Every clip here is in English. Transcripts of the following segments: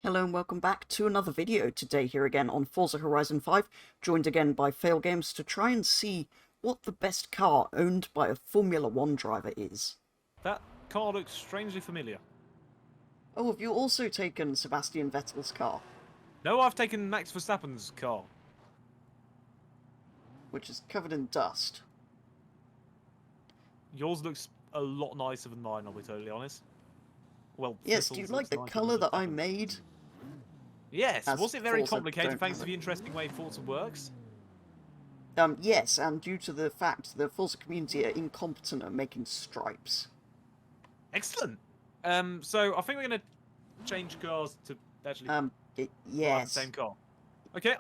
Hello and welcome back to another video. Today here again on Forza Horizon 5, joined again by Failgames to try and see what the best car owned by a Formula 1 driver is. That car looks strangely familiar. Oh, have you also taken Sebastian Vettel's car? No, I've taken Max Verstappen's car. Which is covered in dust. Yours looks a lot nicer than mine, I'll be totally honest. Well, yes, do you like the colour that I made? Yes, was it very Forza complicated thanks to the interesting way Forza works? Yes, and due to the fact the Forza community are incompetent at making stripes. Excellent! So I think we're going to change cars to actually yes. the same car. Okay,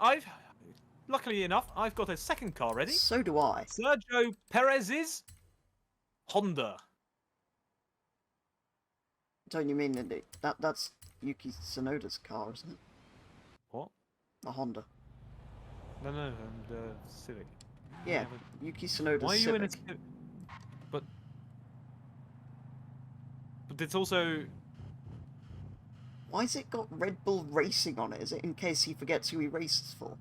luckily enough, I've got a second car ready. So do I. Sergio Perez's Honda. Don't you mean that's Yuki Tsunoda's car, isn't it? What? A Honda. No, the Civic. Yeah, Yuki Tsunoda's Why are you Civic. in a Civic? But it's also... Why's it got Red Bull Racing on it? Is it in case he forgets who he races for?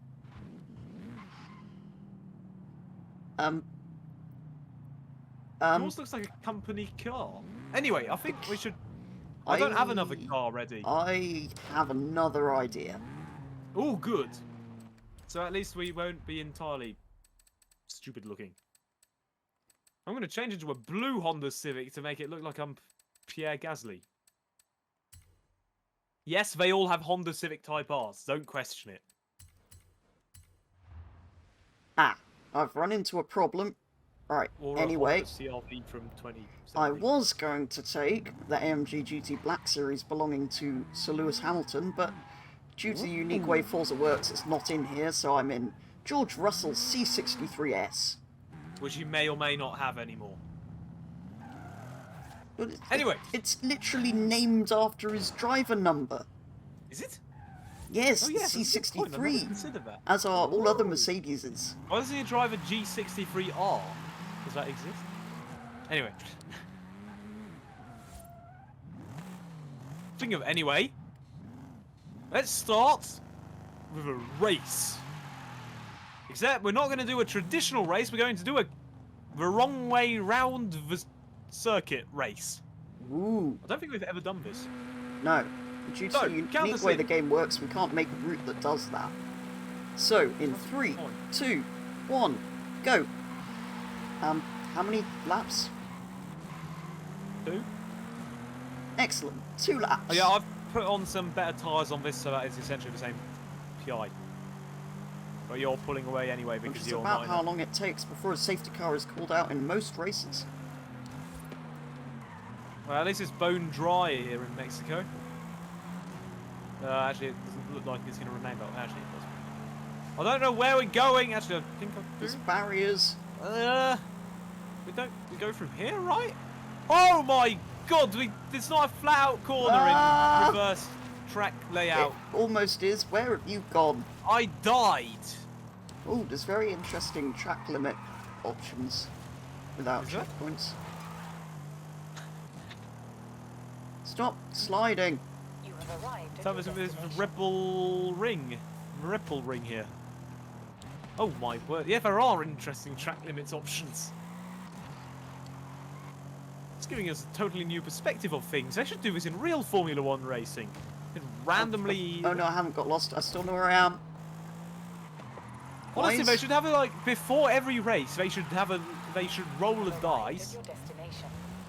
Yours looks like a company car. Anyway, I think we should... I don't have another car ready. I have another idea. Oh, good. So at least we won't be entirely stupid looking. I'm going to change into a blue Honda Civic to make it look like I'm Pierre Gasly. Yes, they all have Honda Civic Type Rs. Don't question it. Ah, I've run into a problem. Right, Or anyway, a CRV from 2017. I was going to take the AMG GT Black Series belonging to Sir Lewis Hamilton, but due to the unique way Forza works, it's not in here, so I'm in George Russell's C63 which you may or may not have anymore. But Anyway. It's literally named after his driver number. Is it? Yes, oh, yes, C63, as are all other Mercedeses. Why doesn't he drive a G63R? Does that exist? Anyway. Speaking of anyway, let's start with a race. Except we're not going to do a traditional race, we're going to do the wrong way round the circuit race. Ooh. I don't think we've ever done this. No. Due to the unique way the game works, we can't make a route that does that. So, in 3, 2, 1, go! How many laps? 2. Excellent. 2 laps. Oh yeah, I've put on some better tyres on this, so that is essentially the same PI. But you're pulling away anyway because Which is you're about how long it takes before a safety car is called out in most races. Well, at least it's bone dry here in Mexico. Actually, it doesn't look like it's going to remain, but actually it does. I don't know where we're going. Actually, I think I do. There's barriers. We go through here, right? Oh my God! It's not a flat-out corner in reverse track layout. It almost is. Where have you gone? I died. Oh, there's very interesting track limit options without checkpoints. Stop sliding. You have arrived. So there's a Ripple ring here. Oh my word! Yeah, there are interesting track limits options. It's giving us a totally new perspective of things. They should do this in real Formula 1 racing. And randomly... Oh no, I haven't got lost. I still know where I am. Honestly, they should have it like before every race. They should roll a dice.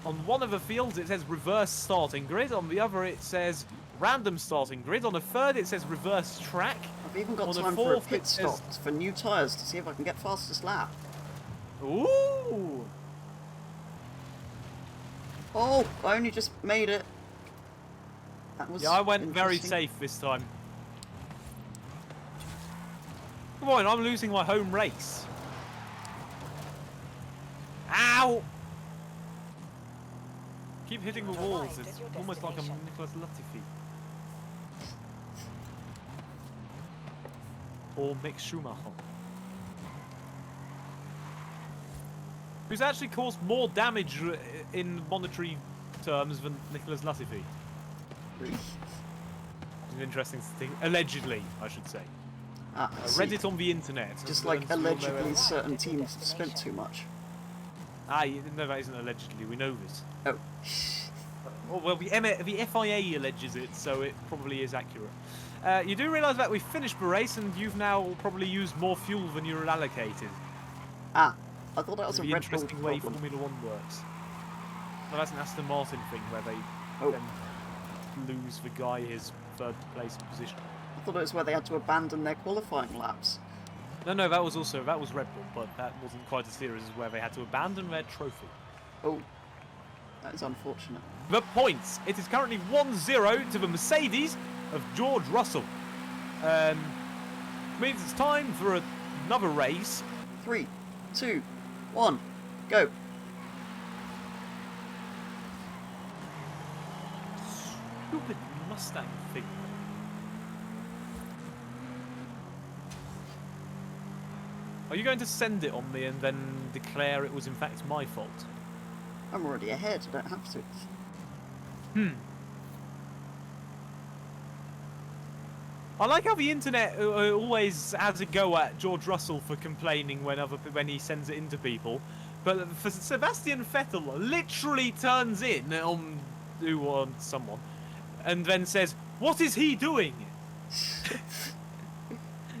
On one of the fields it says reverse starting grid. On the other it says random starting grid. On the third it says reverse track. I've even got time for a pit stop for new tyres to see if I can get fastest lap. Ooh! Oh, I only just made it. That was I went very safe this time. Come on, I'm losing my home race. Ow! Keep hitting the walls. It's almost like I'm Nicholas Latifi. Or Mick Schumacher. Who's actually caused more damage in monetary terms than Nicholas Latifi. An interesting thing. Allegedly, I should say. Ah, I I see. read it on the internet. Just and like we all know allegedly it. certain teams have spent too much. No, that isn't allegedly. We know this. Oh. Oh, well, the FIA alleges it, so it probably is accurate. You do realise that we finished the race, and you've now probably used more fuel than you were allocated. Ah, I thought that was a The Red Bull interesting way problem. Formula 1 works. Well, that's an Aston Martin thing, where they Oh. then lose the guy his third place position. I thought it was where they had to abandon their qualifying laps. No, that was Red Bull, but that wasn't quite as serious as where they had to abandon their trophy. Oh, that is unfortunate. The points. It is currently 1-0 to the Mercedes of George Russell. Means it's time for another race. 3, 2, 1, go. Stupid Mustang thing. Are you going to send it on me and then declare it was in fact my fault? I'm already ahead, I don't have to. I like how the internet always has a go at George Russell for complaining when he sends it into people, but for Sebastian Vettel literally turns in on someone and then says, "What is he doing?"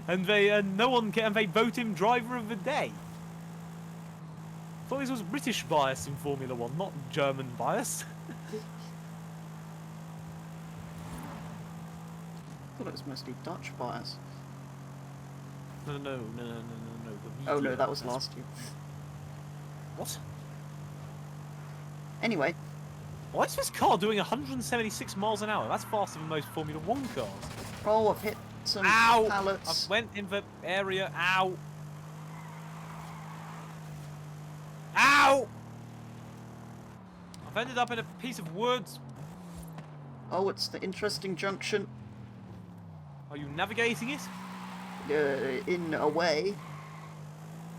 and they vote him driver of the day. I thought this was British bias in Formula 1, not German bias. I thought it was mostly Dutch bias. No. Oh no, that was last year. What? Anyway, Why is this car doing 176 miles an hour? That's faster than most Formula 1 cars. oh, I've hit some Ow! pallets. I went in the area. Ow! Ow! I've ended up in a piece of woods. Oh, it's the interesting junction. Are you navigating it? In a way.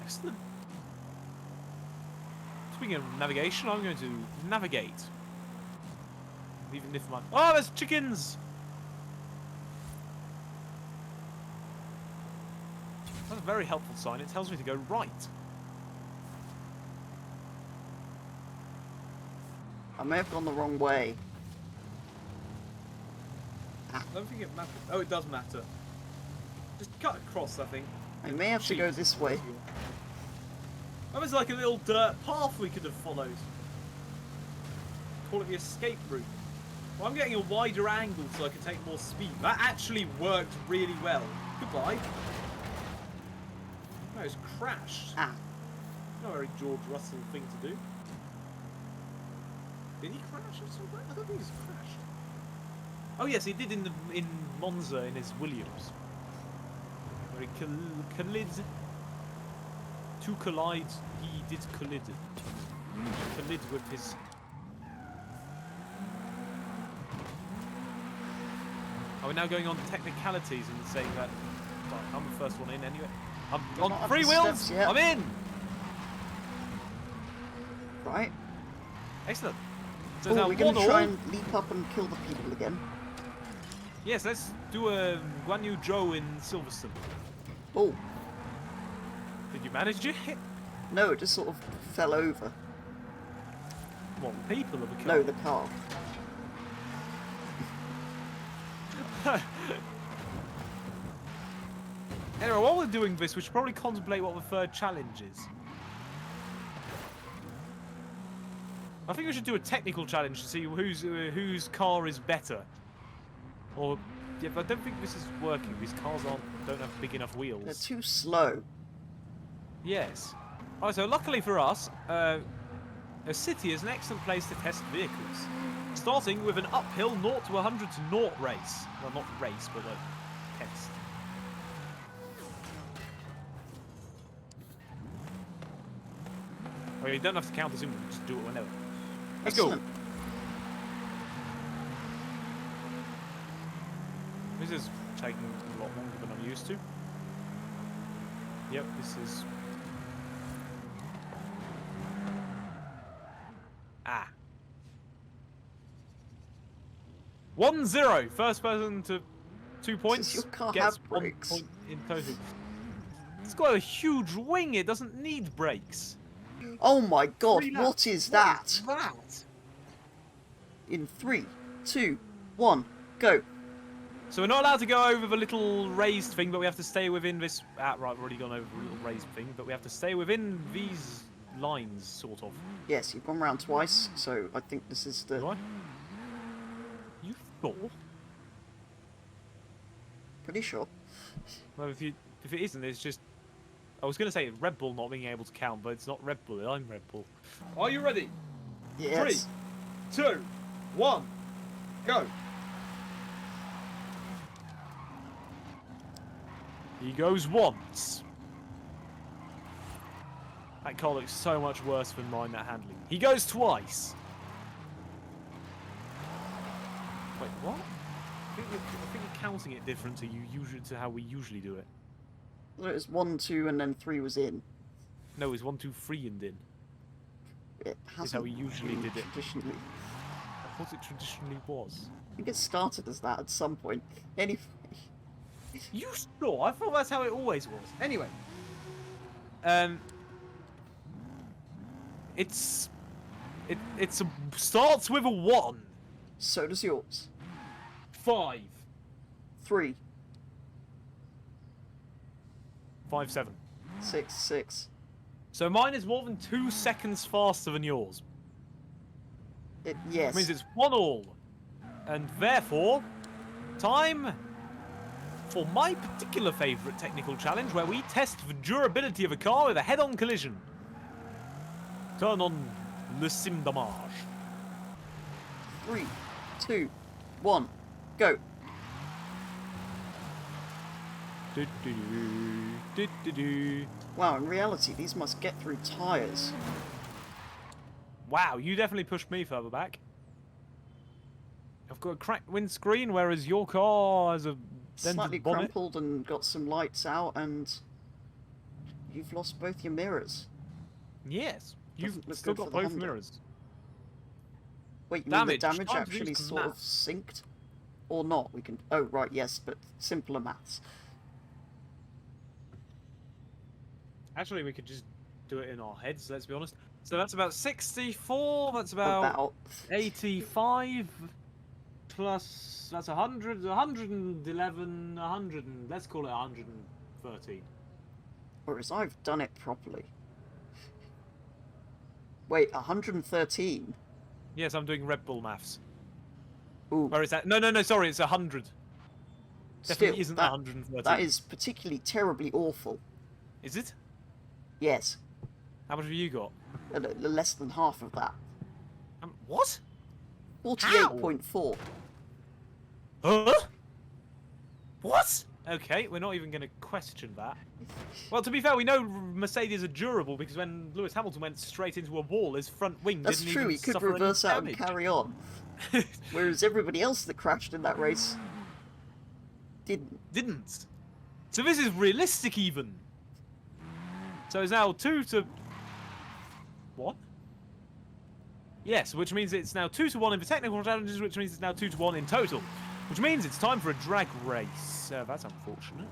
Excellent. Speaking of navigation, I'm going to navigate. Even if my... Oh, there's chickens! That's a very helpful sign. It tells me to go right. I may have gone the wrong way. I don't think it matters. Oh, it does matter. Just cut across, I think. I may have to go this way. That was like a little dirt path we could have followed. Call it the escape route. Well, I'm getting a wider angle so I can take more speed. That actually worked really well. Goodbye. No, it's crashed. Ah, Not a very George Russell thing to do. Did he crash or something? I don't think he's crashed. Oh yes, he did in Monza in his Williams. Where he collided. To collide, he did collide. Collide with his... Are we now going on to technicalities and saying that... Well, I'm the first one in anyway. I'm You're not on up free the wheels! steps yet. I'm in! right. Excellent. So Oh, now we're going to 1-1. try and leap up and kill the people again. Yes, let's do a Guan Yu Zhou in Silverstone. Oh, Did you manage it? no, it just sort of fell over. What, the people or the car? No, the car. Anyway, while we're doing this, we should probably contemplate what the third challenge is. I think we should do a technical challenge to see whose car is better. Or, yeah, but I don't think this is working. These cars don't have big enough wheels. They're too slow. Yes. Alright, so luckily for us, a city is an excellent place to test vehicles. Starting with an uphill 0 to 100 to 0 race. Well, not race, but a test. Well, you don't have to count us in, just do it whenever. Let's go. Excellent. This is taking a lot longer than I'm used to. Yep, this is... Ah. 1-0. First person to 2 points. your car Gets have 1 brakes? point in total. It's got a huge wing. It doesn't need brakes. Oh my god, 3 what laps. is What that? is that? In 3, 2, 1, go. So we're not allowed to go over the little raised thing, but we have to stay within this... right, we've already gone over the little raised thing, but we have to stay within these lines, sort of. Yes, you've gone round twice, so I think this is the... Do I? You thought? Pretty sure. Well, if it isn't, it's just... I was going to say Red Bull not being able to count, but it's not Red Bull, I'm Red Bull. Are you ready? Yes. 3, 2, 1, go! He goes once. That car looks so much worse than mine, that handling. He goes twice. Wait, what? I think you're counting it different to how we usually do it. It was 1, 2, and then 3 was in. No, it's 1, 2, 3 and in. It hasn't Is how we usually been did it. traditionally. I thought it traditionally was. I think it started as that at some point. Anyway. You sure? I thought that's how it always was. Anyway. It starts with a 1. So does yours. 5. 3, 5, 7. 6, 6. So mine is more than 2 seconds faster than yours. Yes. Which means it's 1-all. And therefore, time for my particular favourite technical challenge, where we test the durability of a car with a head-on collision. Turn on Le Sim Damage. 3, 2, 1, go. Wow, in reality, these must get through tyres. Wow, you definitely pushed me further back. I've got a cracked windscreen, whereas your car has a Slightly dented bonnet. crumpled and got some lights out, and you've lost both your mirrors. Yes, you've Doesn't look still good got for the both Honda. mirrors. Wait, you mean the Damage. damage Time to do actually some sort of maths. synced? Or not? We can... Oh, right, yes, but simpler maths. Actually, we could just do it in our heads, let's be honest. So that's about 64, that's about 85, plus, that's 100, 111, 100, and let's call it 113. Whereas I've done it properly. Wait, 113? Yes, I'm doing Red Bull maths. Ooh, Where is that? No, sorry, it's 100. Definitely still, isn't that, 113. that is particularly terribly awful. Is it? Yes, How much have you got? less than half of that. What? 48.4. Huh? What? Okay, we're not even going to question that. Well, to be fair, we know Mercedes are durable because when Lewis Hamilton went straight into a wall, his front wing That's didn't true, even he could suffer any reverse out and damage. carry on. Whereas everybody else that crashed in that race didn't. So this is realistic even. So it's now 2-1. Yes, which means it's now 2-1 in the technical challenges, which means it's now 2-1 in total. Which means it's time for a drag race. That's unfortunate.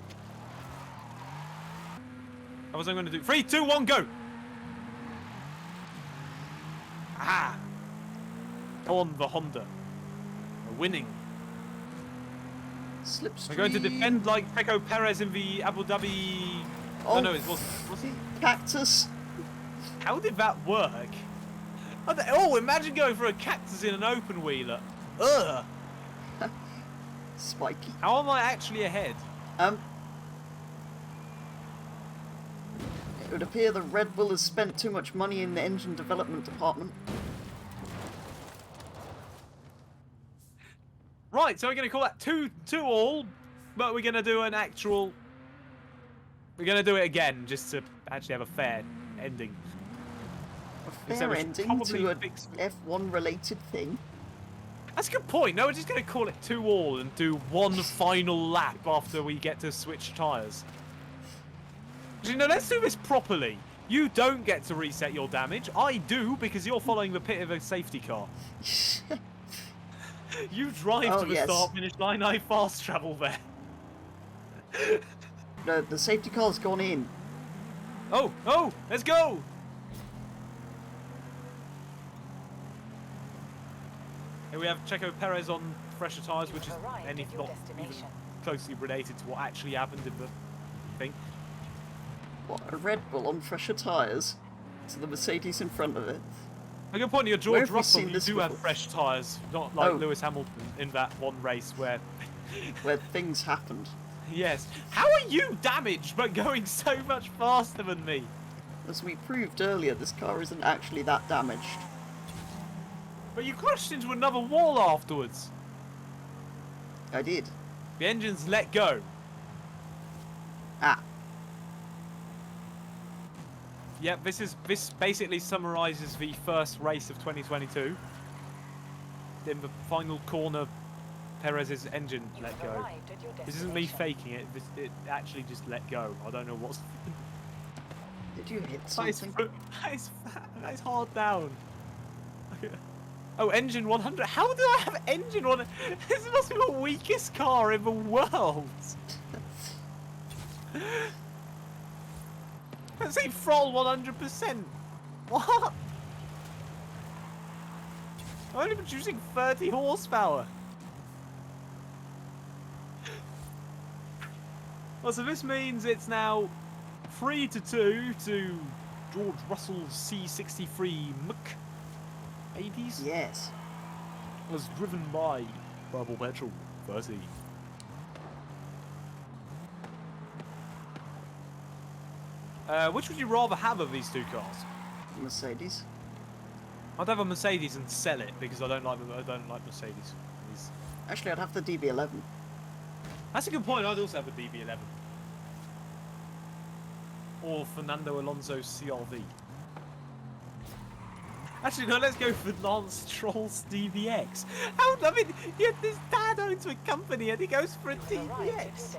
How was I going to do? 3, 2, 1, go! Ah! Go on, the Honda. We're winning. Slipstream. We're going to defend like Checo Perez in the Abu Dhabi... Oh, no, it wasn't. Was it? Cactus. How did that work? Oh, imagine going for a cactus in an open wheeler. Ugh! Spiky. How am I actually ahead? It would appear that Red Bull has spent too much money in the engine development department. Right, so we're going to call that 2-2-all, but we're going to do an actual... We're going to do it again, just to actually have a fair ending. A fair ending to an F1 related thing. That's a good point. No, we're just going to call it 2-all and do one final lap after we get to switch tyres. You know, let's do this properly. You don't get to reset your damage. I do, because you're following the pit of a safety car. You drive to the start-finish line, I fast travel there. The safety car's gone in. Oh, oh, let's go! Here we have Checo Perez on fresher tyres, which is anything not even closely related to what actually happened in the thing. What, a Red Bull on fresher tyres? To the Mercedes in front of it. A good point to your Where George have we Russell, seen you this do have before? fresh tyres, not like Oh. Lewis Hamilton in that one race where... Where things happened. Yes. How are you damaged but going so much faster than me? As we proved earlier, this car isn't actually that damaged. But you crashed into another wall afterwards. I did. The engine's let go. Ah. Yep, this basically summarises the first race of 2022. In the final corner, Perez's engine let go. This isn't me faking it. It actually just let go. I don't know what's. Did you hit That is, something? that is hard down. Oh, engine 100. How do I have engine 100? This must be the weakest car in the world. Let's say throttle 100%. What? I'm only producing 30 horsepower. Well, so this means it's now 3-2 to George Russell's C63 AMGs. Yes. Was driven by Purple Petrol 30. Which would you rather have of these two cars? Mercedes. I'd have a Mercedes and sell it because I don't like Mercedes. Actually, I'd have the DB11. That's a good point. I'd also have a DB11 or Fernando Alonso's CRV. Actually, no. Let's go for Lance Stroll's DBX. How? I mean, his dad owns a company and he goes for a DBX.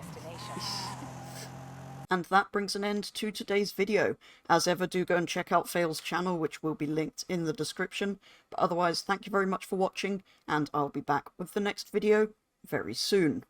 And that brings an end to today's video. As ever, do go and check out Fail's channel, which will be linked in the description. But otherwise, thank you very much for watching, and I'll be back with the next video very soon.